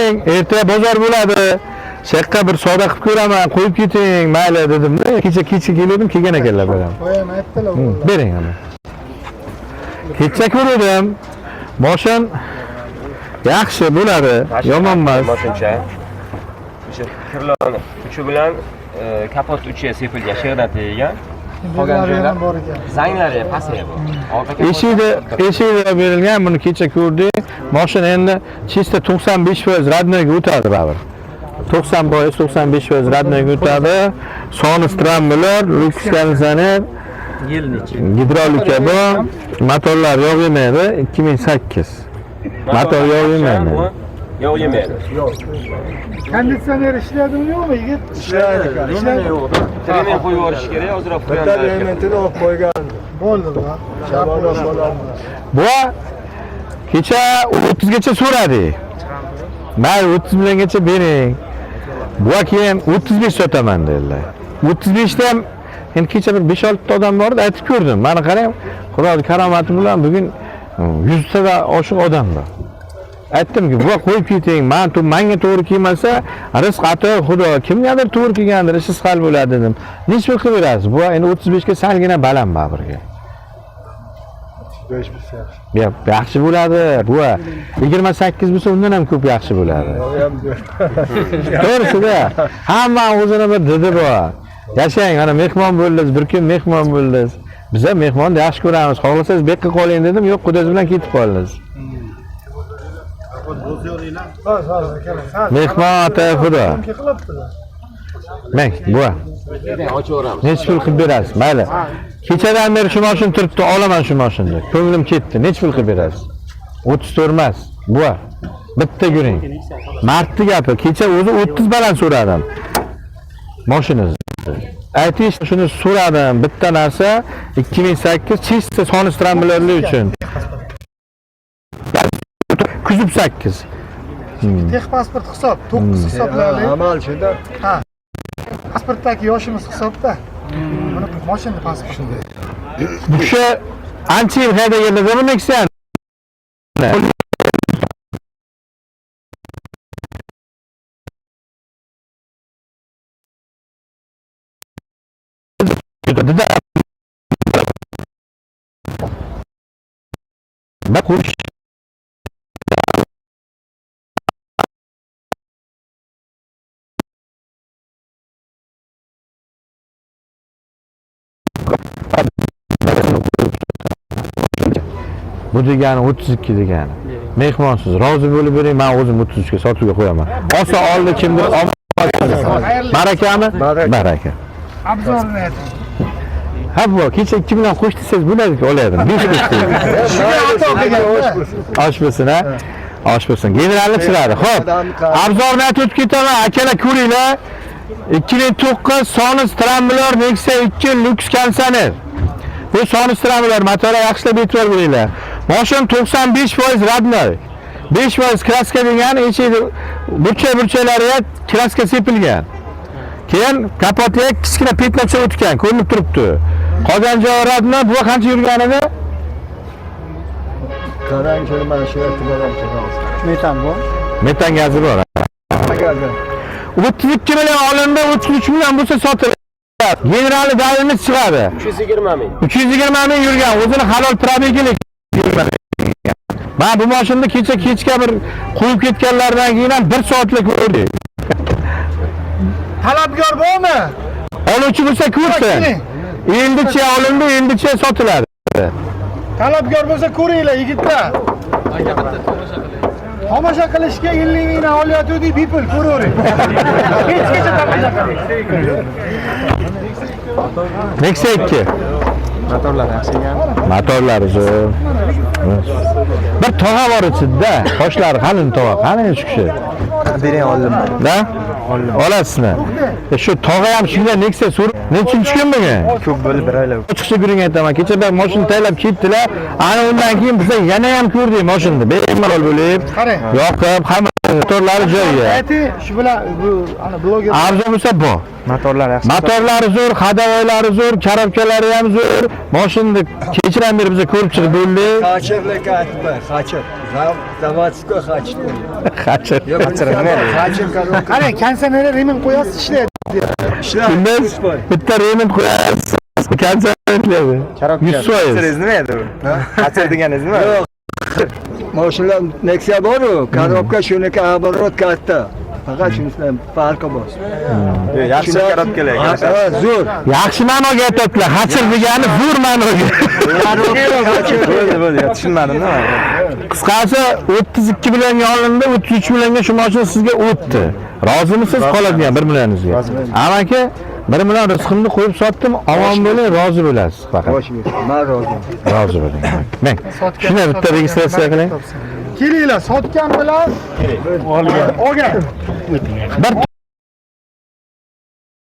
keling, ertaga bozor bo'ladi. Shaqqa bir savdo qilib ko'raman, qo'yib keting, mayli dedim-da. Kecha keldim, kelgan ekanlar bilan. Qo'yam aytdilar. Bering ana. Kecha ko'rdim. Moshin yaxshi bo'ladi, yomon emas. Moshincha. O'sha kirlarni uchi bilan kapot uchiga sepilgan, sherdan tegan. Qolgan joylar bor ekan. Zanglari pasaya bu. Eshikda berilgan, buni kecha ko'rdik. Moshin endi chista 95% radnoyga o'tadi baribir. 90% radnoyga o'tadi. Soni strambular, lyuks konditsioner, gidrolika bu, motorlar yog' yemaydi, 2008. Motor yog' yemaydi. Yog' yemaydi. Konditsioner ishladimi yo'qmi yigit? Ishlaydi. Tremen qo'yib yuborish kerak, ozroq Bitta elementini olib qo'ygan. Bo'ldi bu. Shamollar bo'ladi. Bu kecha 30 gacha so'radi. Mayli 30 milliongacha bering. Bu keyin 35 sotaman dedilar. 35 da ham endi kecha bir 5-6 ta odam bor edi, aytib ko'rdim. Mana qarang, Xudoning karomati bilan bugun 100 tadan oshiq odam bor. Aytdimki, bu qo'yib keting, menga to'g'ri kelmasa, rizq ato Xudo, kimgadir to'g'ri kelgandir, ishingiz hal bo'ladi dedim. Nechta qilib berasiz? Bu endi 35 ga salgina baland baribirga. 5 bo'lsa. Yaxshi bo'ladi. Bu 28 bo'lsa undan ham ko'p yaxshi bo'ladi. To'g'risida hamma o'zini bir didi bor. Yashang, mana mehmon bo'ldingiz, bir kun mehmon bo'ldingiz. Biz ham mehmonni yaxshi ko'ramiz. Xohlasangiz bekqa qoling dedim, yo'q, qudangiz bilan ketib qoldingiz. Mehmon ota Xudo. Men bu. Nech pul qilib berasiz? Mayli. Kechadan beri shu mashin turibdi, olaman shu mashinni. Ko'nglim ketdi. Nech pul qilib berasiz? 34 emas. Bu. Bitta yuring. Martni gapi. Kecha o'zi 30 baland so'radim. Mashinangizni. Aytish shuni so'radim. Bitta narsa 2008 chista soni strambularli uchun. Kuzib 8. Tex pasport hisob, 9 hisoblanadi. Amalchida. Ha. Pasportdagi yoshimiz hisobda. Buni mashina pasporti. Bu kishi ancha yil haydaganlarda bu Nexia. Bakush. Bu degani 32 degani. Mehmonsiz, rozi bo'lib bering, men o'zim 33 ga sotuvga qo'yaman. Olsa oldi kimdir, barakami? Baraka. Obzorni ayting. Ha bu kecha 2 bilan qo'sh desangiz bo'ladi-ku, oladim. 5 qo'sh. Osh bo'lsin, ha? Osh bo'lsin. Generalni chiqadi. Xo'p. Obzorni aytib ketaman, akalar ko'ringlar. 2009 soni strambular Nexia 2 lyuks konditsioner. Bu soni strambular motorlar yaxshilab e'tibor beringlar. Mashin 95% radnoy. 5% kraska degan, ichida burcha-burchalariga kraska sepilgan. Keyin kapotga kichkina petlacha o'tgan, ko'rinib turibdi. Qolgan joyi radnoy, bu qancha yurganida? Qarang, mana shu yerda Metan bu. Metan gazi bor. gazi. 32 million olindi, 33 million bo'lsa sotiladi. Generali davimiz chiqadi. 320 ming. 320 ming yurgan, o'zini halol probegilik. Men bu mashinani kechga bir qo'yib ketganlardan keyin ham 1 soatlik ko'rdik. Talabgor bormi? Oluvchi bo'lsa ko'rsin. Endicha olindi, endicha sotiladi. Talabgor bo'lsa ko'ringlar yigitlar. Tomosha qilishga 50 mingdan olyotgandik, bepul ko'ravering. Kechgacha tomosha qiling. Nexia 2. Motorlar yaxshi ekan. Motorlari zo'r. Bir tog'a bor ichida, qoshlari qalin tog'a. Qani shu kishi? Bering oldim. Da? Olasizmi? Shu tog'a ham shunday Nexia so'rab, nechinchi kun bugun? Ko'p bo'ldi, bir oylab. Chiqishga yuring aytaman. Kecha bir mashina taylab ketdilar. Ana undan keyin biz yana ham ko'rdik mashinani. Bemalol bo'lib, yoqib, hamma motorlari joyiga. Ayting, shu bilan bu ana bloger Arzon bo'lsa bu. Motorlar yaxshi. Motorlari zo'r, hadavoylari zo'r, karobkalari ham zo'r. Mashinani kechiran beri biz ko'rib chiqib bo'ldik. Xachirlik aytma, xachir. Zavodskiy xachir. Xachir. Qarang, kondisionerga remont qo'yasiz, ishlaydi. Kundosh bitta remont qo'yasiz. Konsertlarga. 100%. nima edi u? Qachir deganingiz nima? Yo'q. Mashinalar Nexia bor-ku, korobka shuniki оборот katta. Faqat shunisidan farqi bor. Yaxshi korobkalar. Ha, zo'r. Yaxshi ma'noga aytyaptilar. Hachir degani zo'r ma'noga. Bo'ldi, tushunmadim nima? Qisqasi 32 millionga olindi, 33 millionga shu mashina sizga o'tdi. Rozimisiz qoladigan 1 millioningizga? Amaki 1 million rizqimni qo'yib sotdim, omon bo'ling, rozi bo'lasiz faqat. Men rozi. Rozi bo'ling. Ming. Shuni bitta registratsiya qiling. Kelinglar, sotgan bilan olgan. Bir